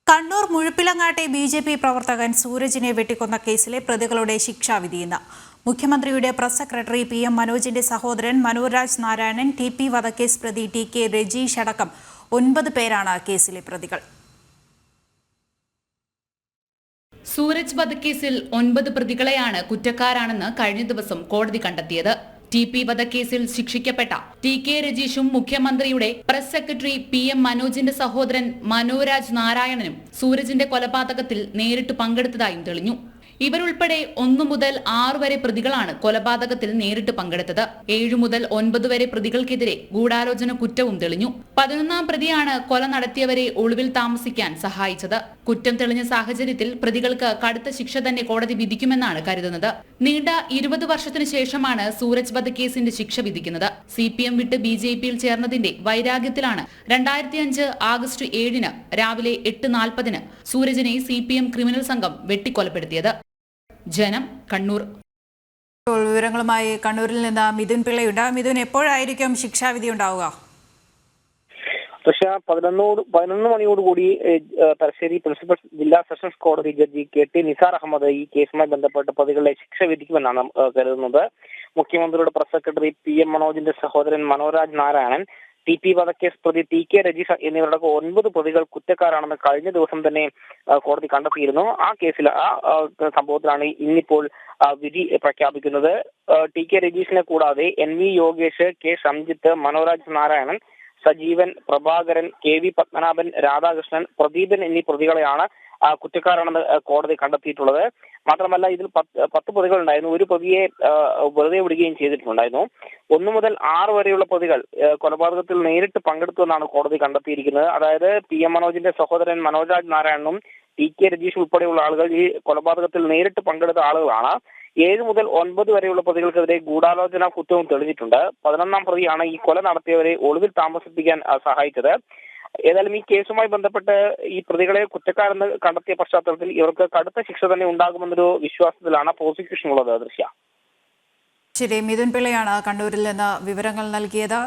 Kannur മുഴുപ്പിലങ്ങാട്ടെ BJP പ്രവർത്തകൻ സൂരജിനെ വെട്ടിക്കൊന്ന കേസിലെ പ്രതികളുടെ ശിക്ഷാവിധി ഇന്ന്. മുഖ്യമന്ത്രിയുടെ പ്രസ് സെക്രട്ടറി PM മനോജിന്റെ സഹോദരൻ മനോരാജ് നാരായണൻ, TP വധക്കേസ് പ്രതി TK രജീഷ് അടക്കം 9 പേരാണ് കേസിലെ പ്രതികൾ. സൂരജ് വധക്കേസിൽ 9 പ്രതികളെയാണ് കുറ്റക്കാരാണെന്ന് കഴിഞ്ഞ ദിവസം കോടതി കണ്ടെത്തിയത്. TP വധക്കേസിൽ ശിക്ഷിക്കപ്പെട്ട TK രജീഷും മുഖ്യമന്ത്രിയുടെ പ്രസ് സെക്രട്ടറി PM മനോജിന്റെ സഹോദരൻ മനോരാജ് നാരായണനും സൂരജിന്റെ കൊലപാതകത്തിൽ നേരിട്ട് പങ്കെടുത്തതായും തെളിഞ്ഞു. ഇവരുൾപ്പെടെ 1 മുതൽ 6 വരെ പ്രതികളാണ് കൊലപാതകത്തിൽ നേരിട്ട് പങ്കെടുത്തത്. 7 മുതൽ 9 വരെ പ്രതികൾക്കെതിരെ ഗൂഢാലോചന കുറ്റവും തെളിഞ്ഞു. 11ാം പ്രതിയാണ് കൊല നടത്തിയവരെ ഒളിവിൽ താമസിക്കാൻ സഹായിച്ചത്. കുറ്റം തെളിഞ്ഞ സാഹചര്യത്തിൽ പ്രതികൾക്ക് കടുത്ത ശിക്ഷ തന്നെ കോടതി വിധിക്കുമെന്നാണ് കരുതുന്നത്. നീണ്ട 20 വർഷത്തിനു ശേഷമാണ് സൂരജ് വധക്കേസിന്റെ ശിക്ഷ വിധിക്കുന്നത്. CPM വിട്ട് BJPയിൽ ചേർന്നതിന്റെ വൈരാഗ്യത്തിലാണ് 2005 ആഗസ്റ്റ് 7 രാവിലെ 8:40 സൂരജിനെ CPM ക്രിമിനൽ സംഘം വെട്ടിക്കൊലപ്പെടുത്തിയത്. ജനം, കണ്ണൂർ. വിവരങ്ങളുമായി കണ്ണൂരിൽ നിന്ന് മിഥുൻ പിള്ളയുണ്ട്. മിഥുൻ, എപ്പോഴായിരിക്കും ശിക്ഷാവിധി ഉണ്ടാവുക? 11 മണിയോടുകൂടി തലശ്ശേരി പ്രിൻസിപ്പൽ ജില്ലാ സെഷൻസ് കോടതി ജഡ്ജി KT നിസാർ അഹമ്മദ് ഈ കേസുമായി ബന്ധപ്പെട്ട് പ്രതികളെ ശിക്ഷ വിധിക്കുമെന്നാണ് കരുതുന്നത്. മുഖ്യമന്ത്രിയുടെ പ്രസ് സെക്രട്ടറി PM മനോജിന്റെ സഹോദരൻ മനോരാജ് നാരായണൻ, TP വധക്കേസ് പ്രതി TK രജീഷ് എന്നിവരുടെ 9 പ്രതികൾ കുറ്റക്കാരാണെന്ന് കഴിഞ്ഞ ദിവസം തന്നെ കോടതി കണ്ടെത്തിയിരുന്നു. ആ കേസിൽ സംഭവത്തിലാണ് ഇന്നിപ്പോൾ വിധി പ്രഖ്യാപിക്കുന്നത്. TK രജീഷിനെ കൂടാതെ NV Yogesh, K Shamjith, Manoraj Narayanan, Sajeevan, Prabhakaran, KV Padmanabhan, Radhakrishnan, Pradeepan എന്നീ പ്രതികളെയാണ് കുറ്റക്കാരാണെന്ന് കോടതി കണ്ടെത്തിയിട്ടുള്ളത്. മാത്രമല്ല ഇതിൽ 10 പ്രതികൾ ഉണ്ടായിരുന്നു. ഒരു പ്രതിയെ വെറുതെ വിടുകയും ചെയ്തിട്ടുണ്ടായിരുന്നു. 1 മുതൽ 6 വരെയുള്ള പ്രതികൾ കൊലപാതകത്തിൽ നേരിട്ട് പങ്കെടുത്തുവെന്നാണ് കോടതി കണ്ടെത്തിയിരിക്കുന്നത്. അതായത് PM മനോജിന്റെ സഹോദരൻ മനോരാജ് നാരായണനും TK രജീഷ് ഉൾപ്പെടെയുള്ള ആളുകൾ ഈ കൊലപാതകത്തിൽ നേരിട്ട് പങ്കെടുത്ത ആളുകളാണ്. 7 മുതൽ 9 വരെയുള്ള പ്രതികൾക്കെതിരെ ഗൂഢാലോചന കുറ്റവും തെളിഞ്ഞിട്ടുണ്ട്. 11ാം പ്രതിയാണ് ഈ കൊല നടത്തിയവരെ ഒളിവിൽ താമസിപ്പിക്കാൻ സഹായിച്ചത്. ഏതായാലും ഈ കേസുമായി ബന്ധപ്പെട്ട് ഈ പ്രതികളെ കുറ്റക്കാരെന്ന് കണ്ടെത്തിയ പശ്ചാത്തലത്തിൽ ഇവർക്ക് കടുത്ത ശിക്ഷ തന്നെ ഉണ്ടാകുമെന്നൊരു വിശ്വാസത്തിലാണ് പ്രോസിക്യൂഷൻ ഉള്ളത്. ദൃശ്യ. ശരി, മിഥുൻ പിള്ളയാണ് കണ്ണൂരിൽ നിന്ന് വിവരങ്ങൾ നൽകിയത്.